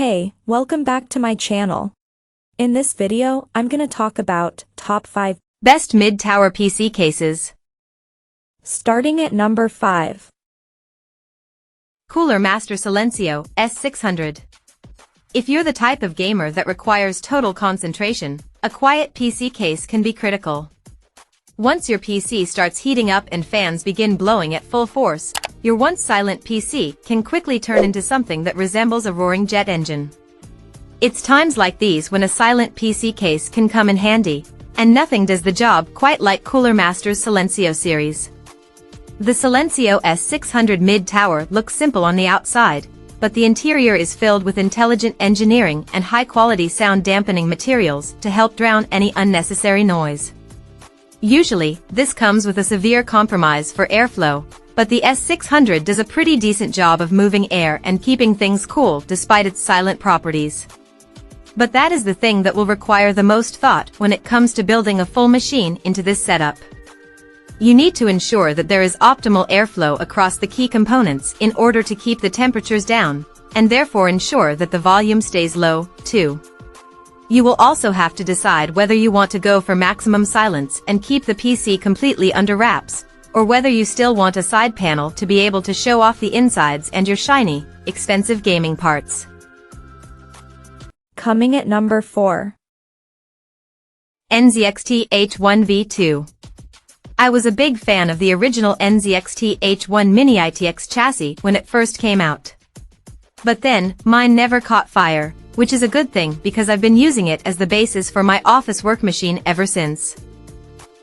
Hey, welcome back to my channel. In this video, I'm gonna talk about top 5 best mid-tower PC cases. Starting at number 5. Cooler Master Silencio S600. If you're the type of gamer that requires total concentration, a quiet PC case can be critical. Once your PC starts heating up and fans begin blowing at full force, your once silent PC can quickly turn into something that resembles a roaring jet engine. It's times like these when a silent PC case can come in handy, and nothing does the job quite like Cooler Master's Silencio series. The Silencio S600 mid-tower looks simple on the outside, but the interior is filled with intelligent engineering and high-quality sound dampening materials to help drown any unnecessary noise. Usually, this comes with a severe compromise for airflow, but the S600 does a pretty decent job of moving air and keeping things cool despite its silent properties. But that is the thing that will require the most thought when it comes to building a full machine into this setup. You need to ensure that there is optimal airflow across the key components in order to keep the temperatures down, and therefore ensure that the volume stays low, too. You will also have to decide whether you want to go for maximum silence and keep the PC completely under wraps, or whether you still want a side panel to be able to show off the insides and your shiny, expensive gaming parts. Coming at number 4. NZXT H1V2. I was a big fan of the original NZXT H1 Mini ITX chassis when it first came out. But then, mine never caught fire, which is a good thing because I've been using it as the basis for my office work machine ever since.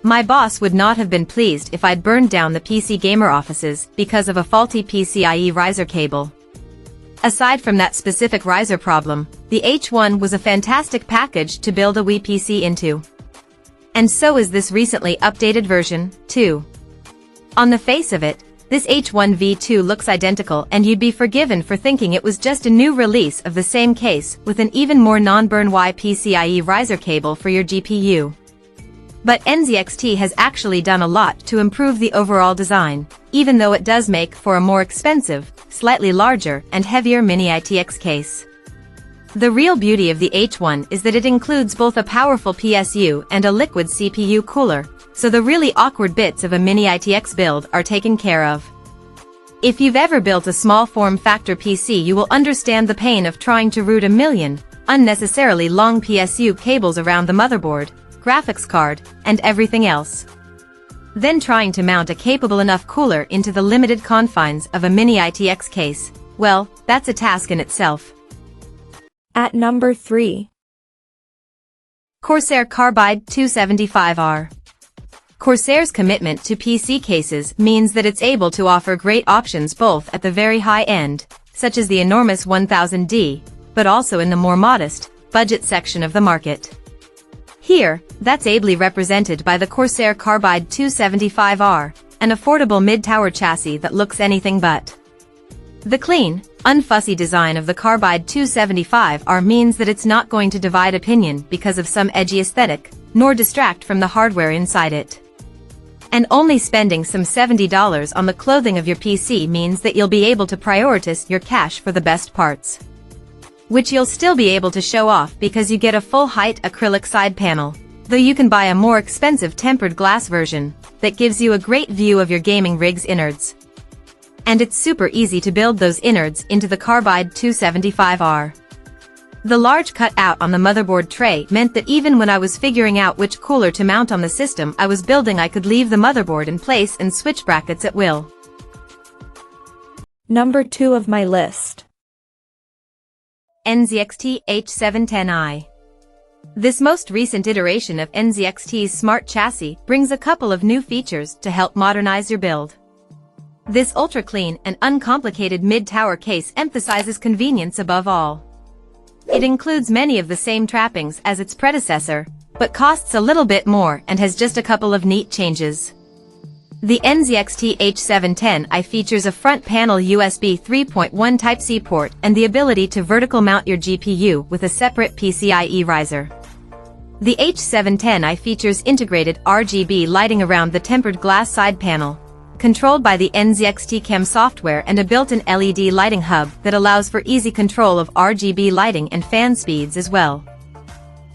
My boss would not have been pleased if I'd burned down the PC gamer offices because of a faulty PCIe riser cable. Aside from that specific riser problem, the H1 was a fantastic package to build a Wii PC into. And so is this recently updated version, too. On the face of it, this H1V2 looks identical and you'd be forgiven for thinking it was just a new release of the same case with an even more non-burn Y PCIe riser cable for your GPU. But NZXT has actually done a lot to improve the overall design, even though it does make for a more expensive, slightly larger and heavier Mini ITX case. The real beauty of the H1 is that it includes both a powerful PSU and a liquid CPU cooler, so the really awkward bits of a Mini ITX build are taken care of. If you've ever built a small form factor PC, you will understand the pain of trying to route a million, unnecessarily long PSU cables around the motherboard, graphics card, and everything else. Then trying to mount a capable enough cooler into the limited confines of a Mini ITX case, well, that's a task in itself. At number 3. Corsair Carbide 275R. Corsair's commitment to PC cases means that it's able to offer great options both at the very high end, such as the enormous 1000D, but also in the more modest, budget section of the market. Here, that's ably represented by the Corsair Carbide 275R, an affordable mid-tower chassis that looks anything but. The clean, unfussy design of the Carbide 275R means that it's not going to divide opinion because of some edgy aesthetic, nor distract from the hardware inside it. And only spending some $70 on the clothing of your PC means that you'll be able to prioritize your cash for the best parts. Which you'll still be able to show off because you get a full-height acrylic side panel, though you can buy a more expensive tempered glass version that gives you a great view of your gaming rig's innards. And it's super easy to build those innards into the Carbide 275R. The large cutout on the motherboard tray meant that even when I was figuring out which cooler to mount on the system I was building, I could leave the motherboard in place and switch brackets at will. Number 2 of my list. NZXT H710i. This most recent iteration of NZXT's smart chassis brings a couple of new features to help modernize your build. This ultra-clean and uncomplicated mid-tower case emphasizes convenience above all. It includes many of the same trappings as its predecessor, but costs a little bit more and has just a couple of neat changes. The NZXT H710i features a front panel USB 3.1 Type-C port and the ability to vertical mount your GPU with a separate PCIe riser. The H710i features integrated RGB lighting around the tempered glass side panel, controlled by the NZXT Chem software and a built-in LED lighting hub that allows for easy control of RGB lighting and fan speeds as well.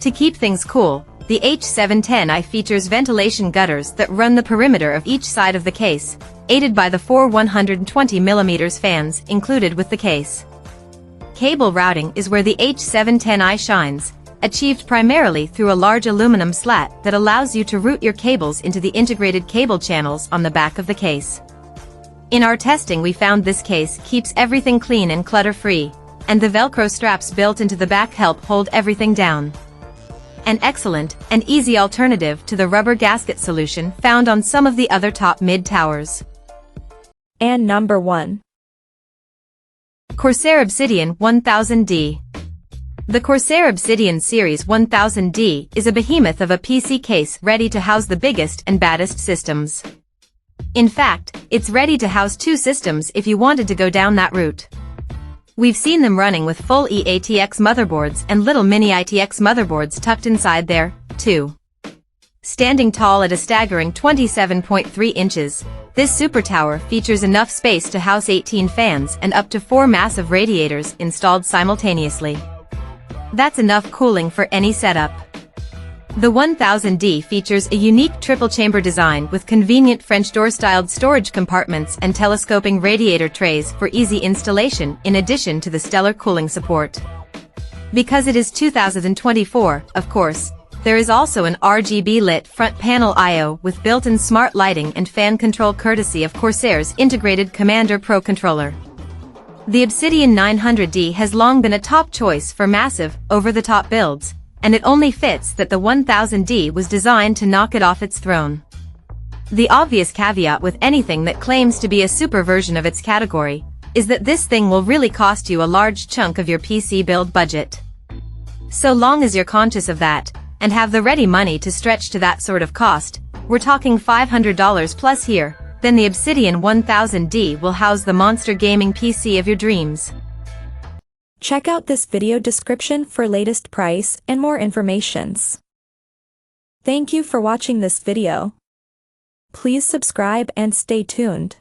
To keep things cool, the H710i features ventilation gutters that run the perimeter of each side of the case, aided by the four 120mm fans included with the case. Cable routing is where the H710i shines, achieved primarily through a large aluminum slat that allows you to route your cables into the integrated cable channels on the back of the case. In our testing we found this case keeps everything clean and clutter-free, and the Velcro straps built into the back help hold everything down. An excellent and easy alternative to the rubber gasket solution found on some of the other top mid-towers. And number 1. Corsair Obsidian 1000D. The Corsair Obsidian Series 1000D is a behemoth of a PC case ready to house the biggest and baddest systems. In fact, it's ready to house 2 systems if you wanted to go down that route. We've seen them running with full eATX motherboards and little mini ITX motherboards tucked inside there, too. Standing tall at a staggering 27.3 inches, this super tower features enough space to house 18 fans and up to 4 massive radiators installed simultaneously. That's enough cooling for any setup. The 1000D features a unique triple-chamber design with convenient French door-styled storage compartments and telescoping radiator trays for easy installation in addition to the stellar cooling support. Because it is 2024, of course, there is also an RGB-lit front panel I/O with built-in smart lighting and fan control courtesy of Corsair's integrated Commander Pro controller. The Obsidian 900D has long been a top choice for massive, over-the-top builds, and it only fits that the 1000D was designed to knock it off its throne. The obvious caveat with anything that claims to be a super version of its category is that this thing will really cost you a large chunk of your PC build budget. So long as you're conscious of that, and have the ready money to stretch to that sort of cost, we're talking $500 plus here, then the Obsidian 1000D will house the monster gaming PC of your dreams. Check out this video description for latest price and more informations. Thank you for watching this video. Please subscribe and stay tuned.